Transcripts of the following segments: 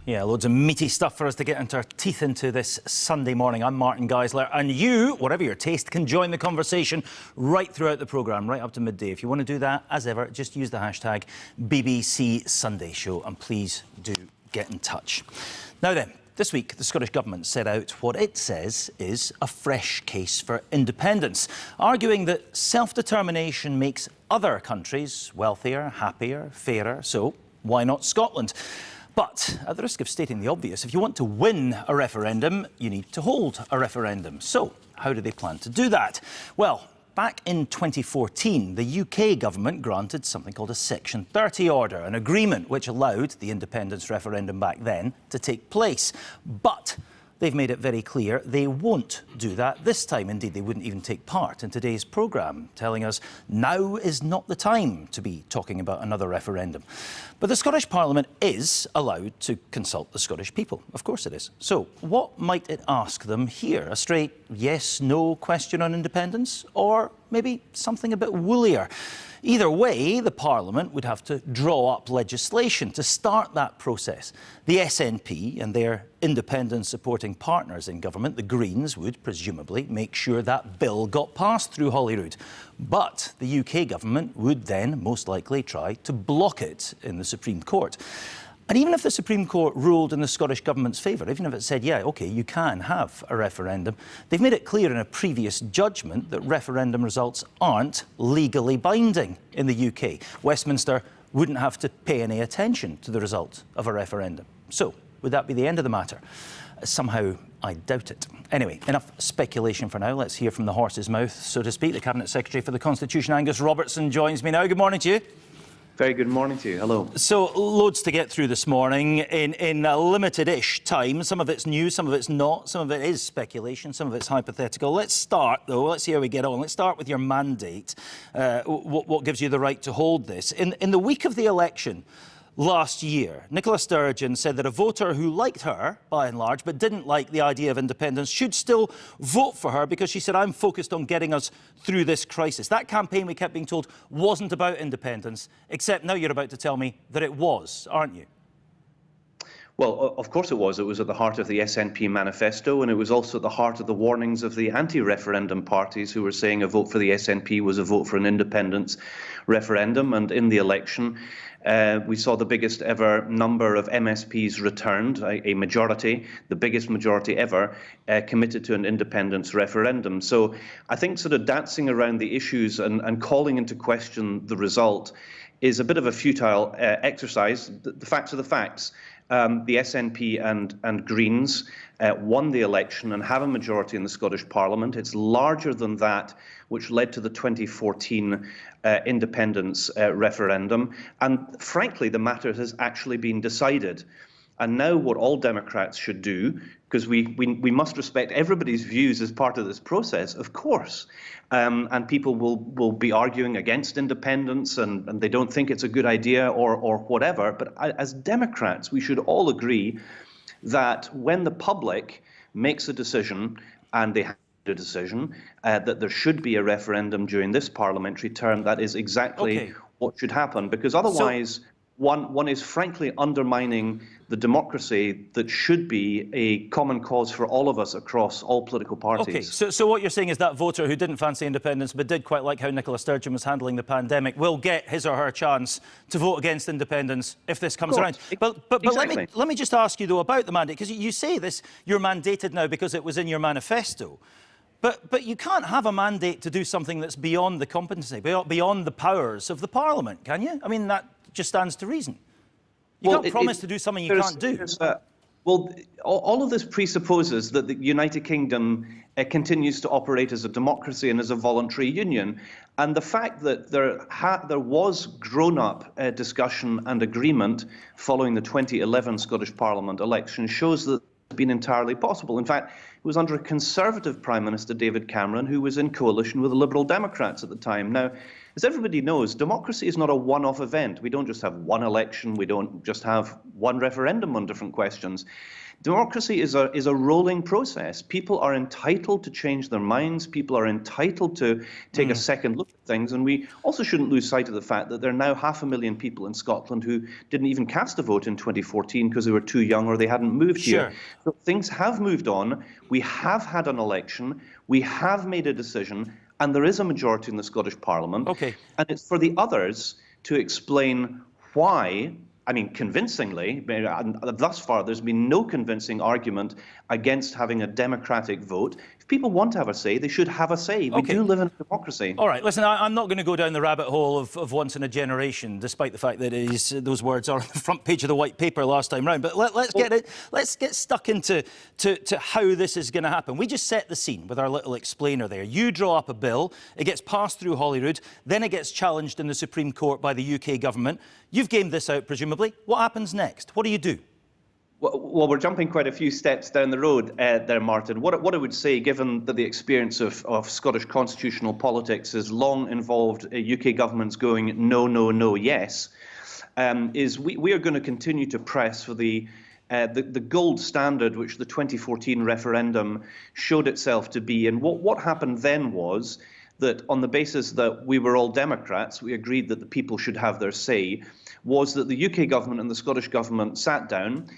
Yeah, loads of meaty stuff for us to get our teeth into this Sunday morning. I'm Martin Geissler, and you, whatever your taste, can join the conversation right throughout the programme, right up to midday. If you want to do that, as ever, just use the hashtag BBC Sunday Show, and please do get in touch. Now then, this week, the Scottish Government set out what it says is a fresh case for independence, arguing that self-determination makes other countries wealthier, happier, fairer, so why not Scotland? But, at the risk of stating the obvious, if you want to win a referendum, you need to hold a referendum. So, how do they plan to do that? Well, back in 2014, the UK government granted something called a Section 30 order, an agreement which allowed the independence referendum back then to take place. But they've made it very clear they won't do that this time. Indeed, they wouldn't even take part in today's programme, telling us now is not the time to be talking about another referendum. But the Scottish Parliament is allowed to consult the Scottish people. Of course it is. So what might it ask them here? A straight yes-no question on independence? Or maybe something a bit woollier? Either way, the Parliament would have to draw up legislation to start that process. The SNP and their independence-supporting partners in government, the Greens, would presumably make sure that bill got passed through Holyrood. But the UK government would then most likely try to block it in the Supreme Court. And even if the Supreme Court ruled in the Scottish Government's favour, even if it said, yeah, OK, you can have a referendum, they've made it clear in a previous judgment that referendum results aren't legally binding in the UK. Westminster wouldn't have to pay any attention to the result of a referendum. So, would that be the end of the matter? Somehow, I doubt it. Anyway, enough speculation for now. Let's hear from the horse's mouth, so to speak. The Cabinet Secretary for the Constitution, Angus Robertson, joins me now. Good morning to you. Very good morning to you. Hello. So, loads to get through this morning in a limited-ish time. Some of it's news, some of it's not. Some of it is speculation, some of it's hypothetical. Let's start, though. Let's see how we get on. Let's start with your mandate. What gives you the right to hold this? In the week of the election last year, Nicola Sturgeon said that a voter who liked her, by and large, but didn't like the idea of independence should still vote for her because she said, I'm focused on getting us through this crisis. That campaign, we kept being told, wasn't about independence, except now you're about to tell me that it was, aren't you? Well, of course it was. It was at the heart of the SNP manifesto, and it was also at the heart of the warnings of the anti-referendum parties who were saying a vote for the SNP was a vote for an independence referendum. And in the election, we saw the biggest ever number of MSPs returned, a majority, the biggest majority ever, committed to an independence referendum. So I think sort of dancing around the issues and calling into question the result is a bit of a futile exercise. The facts are the facts. The SNP and Greens won the election and have a majority in the Scottish Parliament. It's larger than that which led to the 2014 independence referendum. And frankly, the matter has actually been decided. And now what all Democrats should do, because we must respect everybody's views as part of this process, of course, and people will be arguing against independence and they don't think it's a good idea or whatever. But as Democrats, we should all agree that when the public makes a decision, and they have a decision, that there should be a referendum during this parliamentary term, that is exactly what should happen, because otherwise one is frankly undermining the democracy that should be a common cause for all of us across all political parties. OK, so what you're saying is that voter who didn't fancy independence but did quite like how Nicola Sturgeon was handling the pandemic will get his or her chance to vote against independence if this comes around. But exactly. let me just ask you, though, about the mandate, because you say this, you're mandated now because it was in your manifesto. But you can't have a mandate to do something that's beyond the competency, beyond the powers of the Parliament, can you? I mean, that just stands to reason. You can't promise to do something you can't do. Well, all of this presupposes that the United Kingdom continues to operate as a democracy and as a voluntary union. And the fact that there was grown-up discussion and agreement following the 2011 Scottish Parliament election shows that it's been entirely possible. In fact, it was under a Conservative Prime Minister, David Cameron, who was in coalition with the Liberal Democrats at the time. Now, As everybody knows, democracy is not a one-off event. We don't just have one election. We don't just have one referendum on different questions. Democracy is a rolling process. People are entitled to change their minds. People are entitled to take a second look at things. And we also shouldn't lose sight of the fact that there are now 500,000 people in Scotland who didn't even cast a vote in 2014 because they were too young or they hadn't moved here. So things have moved on. We have had an election. We have made a decision. And there is a majority in the Scottish Parliament. Okay. And it's for the others to explain why. I mean, convincingly, and thus far, there's been no convincing argument against having a democratic vote. If people want to have a say, they should have a say. We do live in a democracy. All right, listen, I'm not going to go down the rabbit hole of once in a generation, despite the fact that those words are on the front page of the white paper last time round. But let's get stuck into how this is going to happen. We just set the scene with our little explainer there. You draw up a bill, it gets passed through Holyrood, then it gets challenged in the Supreme Court by the UK government. You've gamed this out, presumably. What happens next? What do you do? Well, we're jumping quite a few steps down the road there, Martin. What I would say, given that the experience of Scottish constitutional politics has long involved UK governments going no, no, no, yes, is we are going to continue to press for the gold standard which the 2014 referendum showed itself to be. And what happened then was that on the basis that we were all Democrats, we agreed that the people should have their say, was that the UK government and the Scottish government sat down,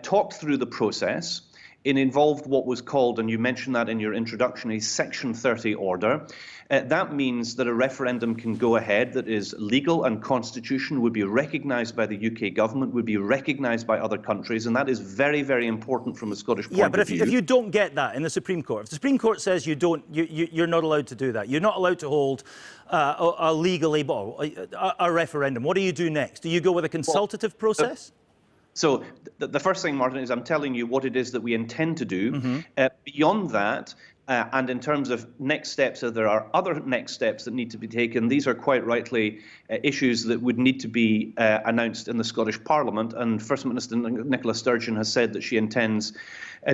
talked through the process. It involved what was called, and you mentioned that in your introduction, a Section 30 order. That means that a referendum can go ahead that is legal and constitutional, would be recognised by the UK government, would be recognised by other countries, and that is very, very important from a Scottish point of view. Yeah, but if you don't get that in the Supreme Court, if the Supreme Court says you're not allowed to do that, you're not allowed to hold a legally a referendum, what do you do next? Do you go with a consultative process? So the first thing, Martin, is I'm telling you what it is that we intend to do. Beyond that, and in terms of next steps, there are other next steps that need to be taken. These are quite rightly issues that would need to be announced in the Scottish Parliament. And First Minister Nicola Sturgeon has said that she intends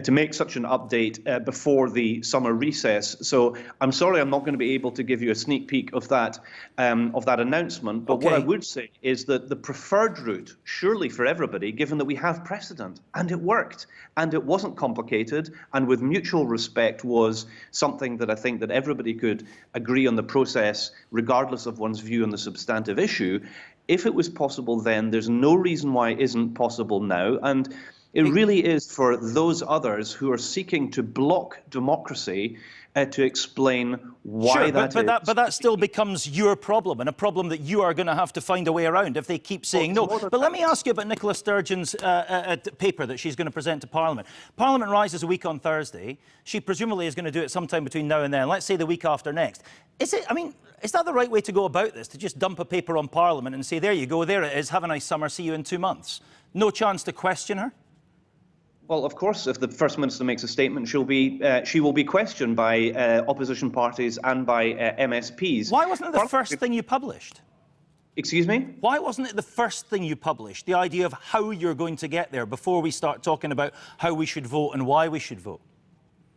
to make such an update before the summer recess. So I'm sorry I'm not going to be able to give you a sneak peek of that announcement. But what I would say is that the preferred route, surely for everybody, given that we have precedent, and it worked, and it wasn't complicated, and with mutual respect was something that I think that everybody could agree on the process, regardless of one's view on the substantive issue. If it was possible then, there's no reason why it isn't possible now. And it really is for those others who are seeking to block democracy to explain why that is. But that still becomes your problem, and a problem that you are going to have to find a way around if they keep saying no. But let me ask you about Nicola Sturgeon's paper that she's going to present to Parliament. Parliament rises a week on Thursday. She presumably is going to do it sometime between now and then, let's say the week after next. Is that the right way to go about this, to just dump a paper on Parliament and say, there you go, there it is, have a nice summer, see you in 2 months? No chance to question her? Well, of course, if the First Minister makes a statement, she will be questioned by opposition parties and by MSPs. Why wasn't it the first thing you published? Excuse me? Why wasn't it the first thing you published, the idea of how you're going to get there, before we start talking about how we should vote and why we should vote?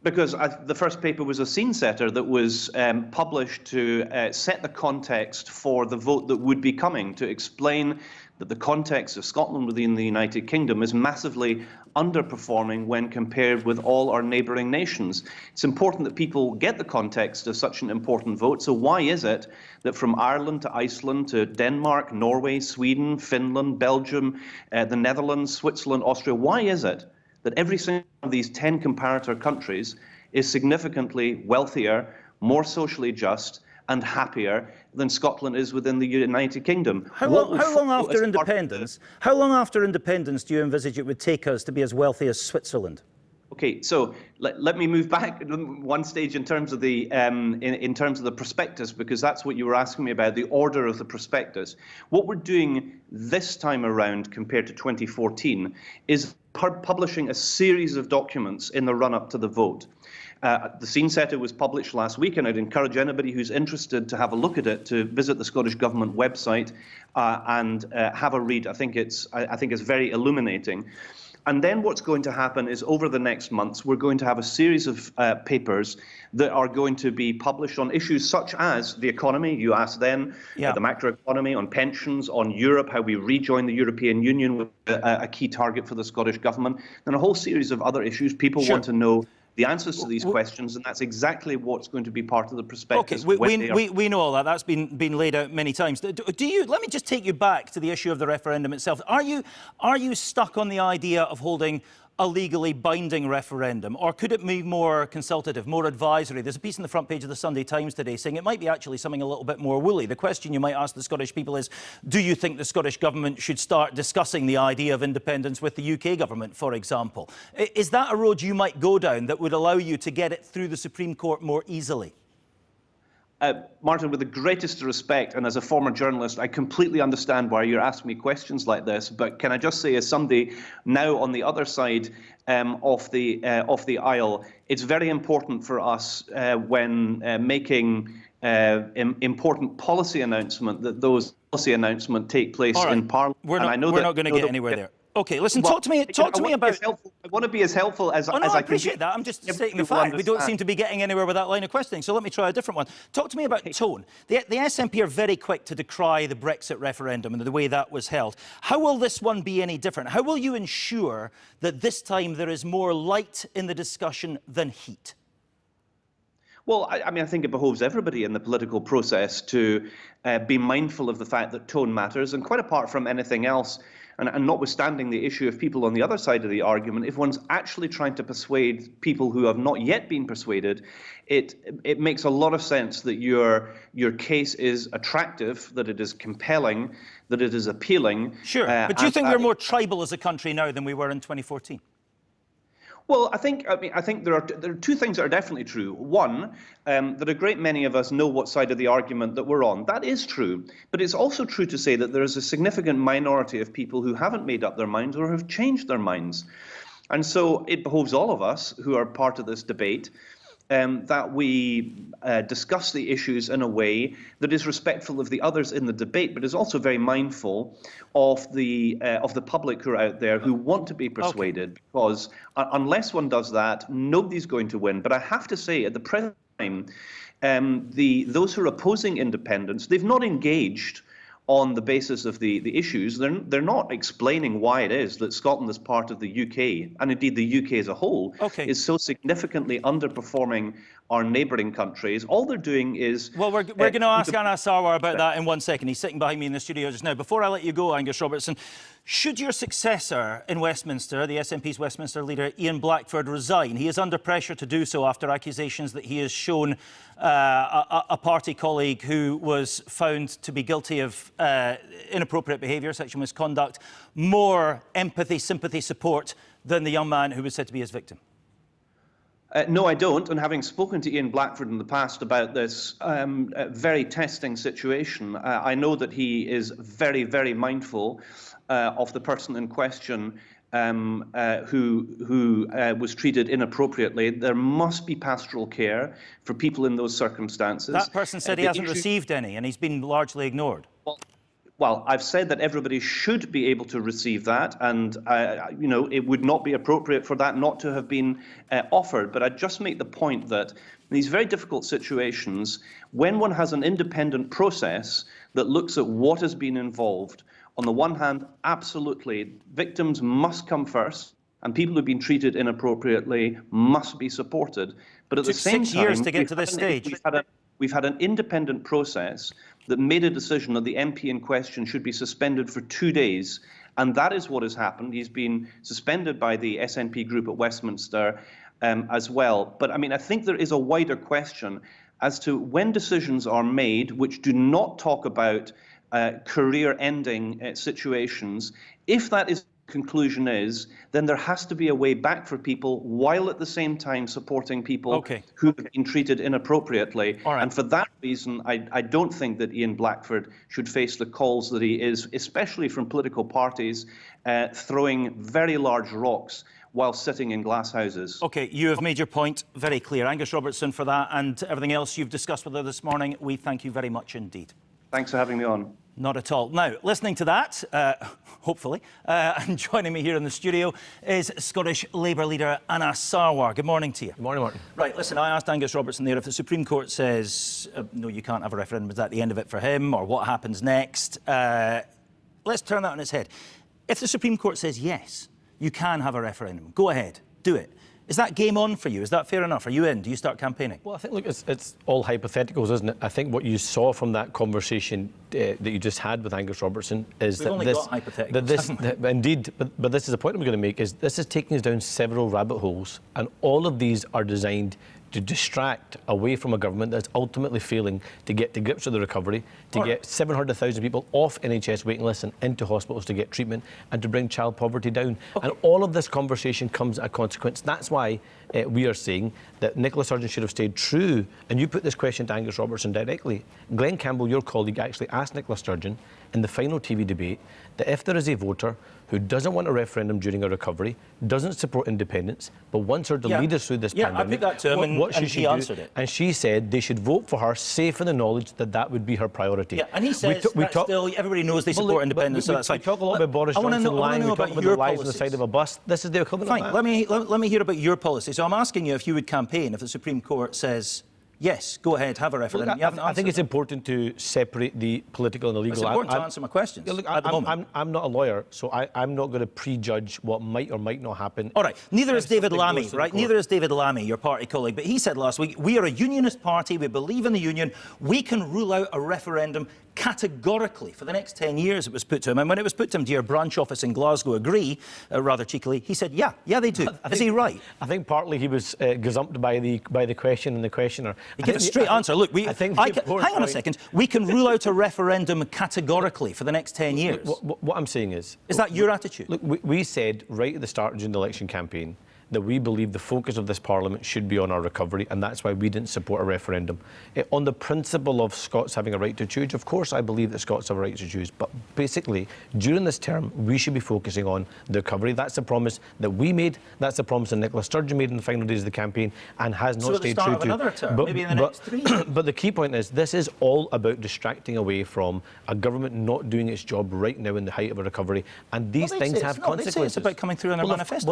Because the first paper was a scene setter that was published to set the context for the vote that would be coming, to explain that the context of Scotland within the United Kingdom is massively underperforming when compared with all our neighbouring nations. It's important that people get the context of such an important vote. So why is it that from Ireland to Iceland to Denmark, Norway, Sweden, Finland, Belgium, the Netherlands, Switzerland, Austria, why is it that every single one of these 10 comparator countries is significantly wealthier, more socially just, and happier than Scotland is within the United Kingdom? How long after independence do you envisage it would take us to be as wealthy as Switzerland? Okay, so let me move back one stage in terms of the in terms of the prospectus, because that's what you were asking me about, the order of the prospectus. What we're doing this time around compared to 2014 is publishing a series of documents in the run-up to the vote. The scene setter was published last week, and I'd encourage anybody who's interested to have a look at it to visit the Scottish Government website and have a read. I think it's very illuminating. And then what's going to happen is over the next months, we're going to have a series of papers that are going to be published on issues such as the economy, you asked then, the macroeconomy, on pensions, on Europe, how we rejoin the European Union with a key target for the Scottish Government, and a whole series of other issues. People want to know the answers to these questions, and that's exactly what's going to be part of the prospectus. Okay, we know all that. That's been laid out many times. Do you? Let me just take you back to the issue of the referendum itself. Are you stuck on the idea of holding a legally binding referendum, or could it be more consultative, more advisory? There's a piece on the front page of the Sunday Times today saying it might be actually something a little bit more woolly. The question you might ask the Scottish people is, do you think the Scottish Government should start discussing the idea of independence with the UK Government, for example? Is that a road you might go down that would allow you to get it through the Supreme Court more easily? Martin, with the greatest respect, and as a former journalist, I completely understand why you're asking me questions like this. But can I just say, as somebody now on the other side of the aisle, it's very important for us when making important policy announcement that those policy announcements take place in Parliament. We're not going to get anywhere there. Okay, listen, talk to me about... I want to be as helpful as I can. I appreciate that. I'm just stating the fact. We don't seem to be getting anywhere with that line of questioning, so let me try a different one. Talk to me about tone. The SNP are very quick to decry the Brexit referendum and the way that was held. How will this one be any different? How will you ensure that this time there is more light in the discussion than heat? Well, I mean, I think it behoves everybody in the political process to be mindful of the fact that tone matters, and quite apart from anything else, and notwithstanding the issue of people on the other side of the argument, if one's actually trying to persuade people who have not yet been persuaded, it makes a lot of sense that your case is attractive, that it is compelling, that it is appealing. Sure, but do you think we're more tribal as a country now than we were in 2014? Well, I think there are two things that are definitely true. One, that a great many of us know what side of the argument that we're on. That is true. But it's also true to say that there is a significant minority of people who haven't made up their minds or have changed their minds. And so it behoves all of us who are part of this debate that we discuss the issues in a way that is respectful of the others in the debate, but is also very mindful of the public who are out there who want to be persuaded. Okay. Because unless one does that, nobody's going to win. But I have to say, at the present time, those who are opposing independence, they've not engaged on the basis of the issues. They're not explaining why it is that Scotland is part of the UK, and indeed the UK as a whole, is so significantly underperforming our neighbouring countries. All they're doing is... Well, we're going to ask Angus Sarwar about that in 1 second. He's sitting behind me in the studio just now. Before I let you go, Angus Robertson, should your successor in Westminster, the SNP's Westminster leader, Ian Blackford, resign? He is under pressure to do so after accusations that he has shown a party colleague who was found to be guilty of inappropriate behaviour, sexual misconduct, more empathy, sympathy, support than the young man who was said to be his victim. No, I don't. And having spoken to Ian Blackford in the past about this very testing situation, I know that he is very, very mindful of the person in question who was treated inappropriately. There must be pastoral care for people in those circumstances. That person said he hasn't received any, and he's been largely ignored. Well, I've said that everybody should be able to receive that, and you know, it would not be appropriate for that not to have been offered. But I just make the point that in these very difficult situations, when one has an independent process that looks at what has been involved, on the one hand, absolutely, victims must come first, and people who've been treated inappropriately must be supported. But at the same time, 6 years to get to this stage. We've had an independent process that made a decision that the MP in question should be suspended for 2 days. And that is what has happened. He's been suspended by the SNP group at Westminster as well. But I mean, I think there is a wider question as to when decisions are made which do not talk about career-ending situations. If that is conclusion is, then there has to be a way back for people while at the same time supporting people who have been treated inappropriately. And for that reason, I don't think that Ian Blackford should face the calls that he is, especially from political parties, throwing very large rocks while sitting in glass houses. OK, you have made your point very clear. Angus Robertson, for that and everything else you've discussed with us this morning, we thank you very much indeed. Thanks for having me on. Not at all. Now, listening to that, hopefully, and joining me here in the studio is Scottish Labour leader Angus Sarwar. Good morning to you. Good morning, Martin. Right, listen, I asked Angus Robertson there if the Supreme Court says, no, you can't have a referendum, is that the end of it for him, or what happens next? Let's turn that on its head. If the Supreme Court says, yes, you can have a referendum, go ahead, do it. Is that game on for you? Is that fair enough? Are you in? Do you start campaigning? Well, I think, look, it's all hypotheticals, isn't it? I think what you saw from that conversation that you just had with Angus Robertson is We've only got hypotheticals, indeed, but this is the point I'm going to make, is this is taking us down several rabbit holes, and all of these are designed to distract away from a government that's ultimately failing to get to grips with the recovery, to get 700,000 people off NHS waiting lists and into hospitals to get treatment, and to bring child poverty down. Okay. And all of this conversation comes at a consequence. That's why we are saying that Nicola Sturgeon should have stayed true. And you put this question to Angus Robertson directly. Glenn Campbell, your colleague, actually asked Nicola Sturgeon in the final TV debate that if there is a voter who doesn't want a referendum during a recovery, doesn't support independence, but wants her to lead us through this pandemic, I put that to him what and should he answered it. And she said they should vote for her, safe in the knowledge that that would be her priority. Yeah, and he says still, everybody knows they support independence, so that's fine. We talk a lot about Boris Johnson lying, we talk about the lies on the side of a bus. This is the equivalent of that. Fine, let me hear about your policy. So I'm asking you if you would campaign if the Supreme Court says, yes, go ahead, have a referendum. I think it's important to separate the political and the legal. It's important to answer my questions at the moment. I'm not a lawyer, so I'm not going to prejudge what might or might not happen. All right, neither is David Lammy, right? Neither is David Lammy, your party colleague. But he said last week, we are a unionist party, we believe in the union, we can rule out a referendum categorically for the next 10 years, it was put to him. And when it was put to him, do your branch office in Glasgow agree, rather cheekily, he said, yeah, they do. Is he right? I think partly he was gazumped by the question and the questioner. He gave a straight answer. Look, hang on a second. We can rule out a referendum categorically for the next 10 years. What I'm saying is that your attitude? Look, we said right at the start during the election campaign that we believe the focus of this Parliament should be on our recovery, and that's why we didn't support a referendum. On the principle of Scots having a right to choose, of course I believe that Scots have a right to choose, but basically, during this term, we should be focusing on the recovery. That's a promise that we made, that's a promise that Nicola Sturgeon made in the final days of the campaign, and has not stayed true to. Another term, maybe in the next 3 years. But the key point is, this is all about distracting away from a government not doing its job right now in the height of a recovery, and these things have consequences. They say it's about coming through on their manifesto.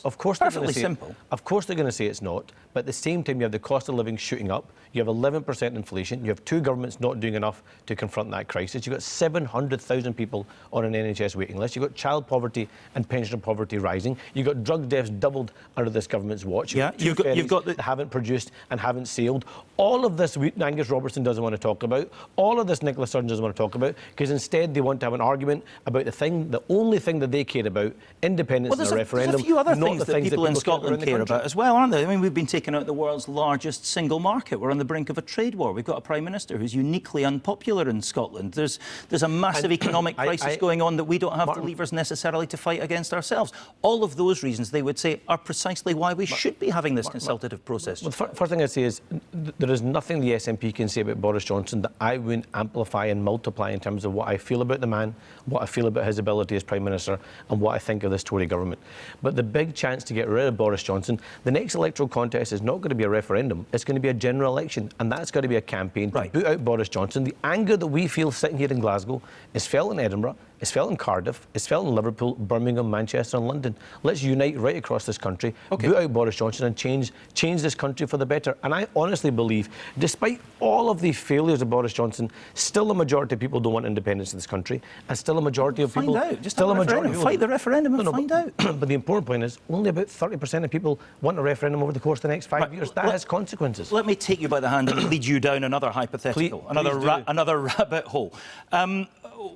Of course. Simple. Of course they're going to say it's not, but at the same time you have the cost of living shooting up, you have 11% inflation, you have two governments not doing enough to confront that crisis, you've got 700,000 people on an NHS waiting list, you've got child poverty and pensioner poverty rising, you've got drug deaths doubled under this government's watch, you've got that haven't produced and haven't sailed. All of this Angus Robertson doesn't want to talk about, all of this Nicola Sturgeon doesn't want to talk about, because instead they want to have an argument about the only thing that they care about, independence and a referendum. There's a few other things that people in Scotland care about as well, aren't they? I mean, we've been taking out the world's largest single market. We're on the brink of a trade war. We've got a Prime Minister who's uniquely unpopular in Scotland. There's a massive economic crisis going on that we don't have the levers necessarily to fight against ourselves. All of those reasons, they would say, are precisely why we should be having this consultative process. Well, the first thing I'd say is there is nothing the SNP can say about Boris Johnson that I wouldn't amplify and multiply in terms of what I feel about the man, what I feel about his ability as Prime Minister, and what I think of this Tory government. But the big chance to get rid of Boris Johnson, the next electoral contest is not going to be a referendum, it's going to be a general election, and that's got to be a campaign to boot out Boris Johnson. The anger that we feel sitting here in Glasgow is felt in Edinburgh, it's felt in Cardiff, it's felt in Liverpool, Birmingham, Manchester and London. Let's unite right across this country, boot out Boris Johnson and change this country for the better. And I honestly believe, despite all of the failures of Boris Johnson, still a majority of people don't want independence in this country, and still a majority of people... Fight the referendum and find out. But the important point is, only about 30% of people want a referendum over the course of the next 5 years. That has consequences. Let me take you by the hand and lead you down another hypothetical, another rabbit hole.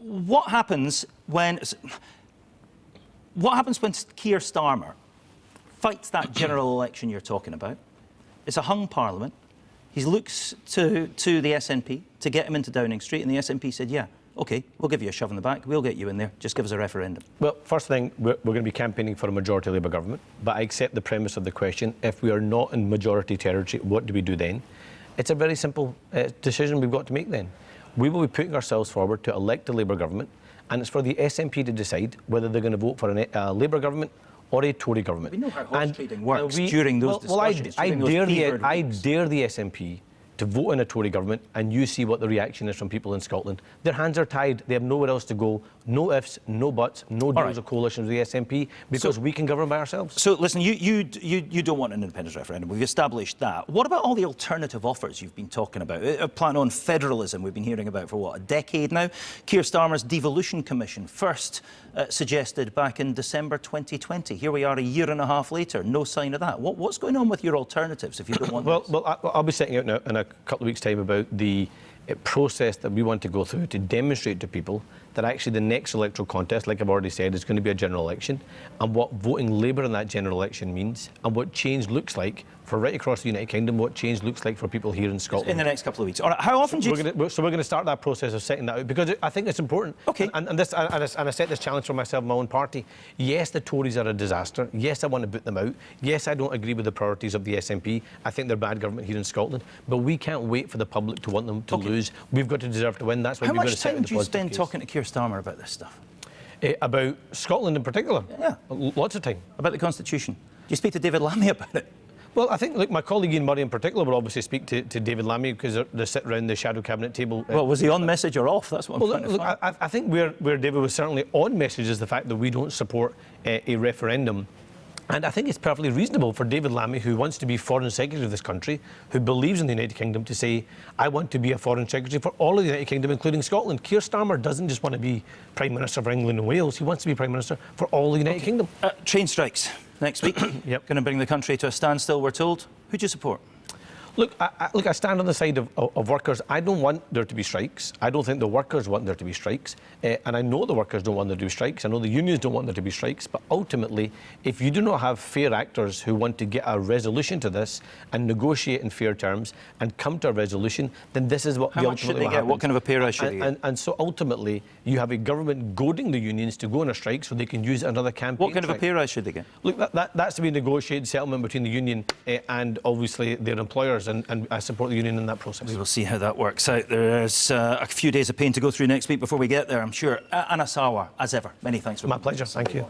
What happens when Keir Starmer fights that general election you're talking about? It's a hung parliament. He looks to the SNP to get him into Downing Street, and the SNP said, yeah, OK, we'll give you a shove in the back, we'll get you in there, just give us a referendum. Well, first thing, we're going to be campaigning for a majority Labour government, but I accept the premise of the question. If we are not in majority territory, what do we do then? It's a very simple decision we've got to make then. We will be putting ourselves forward to elect a Labour government, and it's for the SNP to decide whether they're going to vote for a Labour government or a Tory government. We know how horse trading works during those discussions. I dare the SNP to vote in a Tory government, and you see what the reaction is from people in Scotland. Their hands are tied. They have nowhere else to go. No ifs, no buts, no deals or coalitions with the SNP, because we can govern by ourselves. So, listen, you don't want an independence referendum. We've established that. What about all the alternative offers you've been talking about? A plan on federalism we've been hearing about for, what, a decade now? Keir Starmer's Devolution Commission, first suggested back in December 2020. Here we are a year and a half later, no sign of that. What's going on with your alternatives if you don't want this? Well, I'll be setting out in a couple of weeks' time about the process that we want to go through to demonstrate to people that actually the next electoral contest, like I've already said, is going to be a general election, and what voting Labour in that general election means, and what change looks like for right across the United Kingdom, what change looks like for people here in Scotland. In the next couple of weeks. All right, how often do you... So we're going to start that process of setting that out, because I think it's important. OK. And I set this challenge for myself and my own party. Yes, the Tories are a disaster. Yes, I want to boot them out. Yes, I don't agree with the priorities of the SNP. I think they're bad government here in Scotland. But we can't wait for the public to want them to lose. We've got to deserve to win. That's why we've got to set How much time do you spend talking to Keir Starmer about this stuff? About Scotland in particular? Yeah. Lots of time. About the Constitution? Do you speak to David Lammy about it? Well, I think, look, my colleague Ian Murray in particular will obviously speak to David Lammy, because they sit around the shadow cabinet table. Well, was he on message or off? That's what I'm trying to find. I think where David was certainly on message is the fact that we don't support a referendum. And I think it's perfectly reasonable for David Lammy, who wants to be Foreign Secretary of this country, who believes in the United Kingdom, to say, I want to be a Foreign Secretary for all of the United Kingdom, including Scotland. Keir Starmer doesn't just want to be Prime Minister for England and Wales. He wants to be Prime Minister for all the United Kingdom. Train strikes next week. Yep. Going to bring the country to a standstill, we're told. Who do you support? Look, I stand on the side of workers. I don't want there to be strikes. I don't think the workers want there to be strikes. And I know the workers don't want there to be strikes. I know the unions don't want there to be strikes. But ultimately, if you do not have fair actors who want to get a resolution to this and negotiate in fair terms and come to a resolution, then this is what How much should they get? What kind of a pay rise should they get? And so ultimately, you have a government goading the unions to go on a strike so they can use it another campaign. What kind of a pay rise should they get? Look, that's to be a negotiated settlement between the union and obviously their employers. And I support the union in that process. We will see how that works out. There's a few days of pain to go through next week before we get there, I'm sure. Anna Sarwar, as ever, many thanks for my pleasure. Thank you.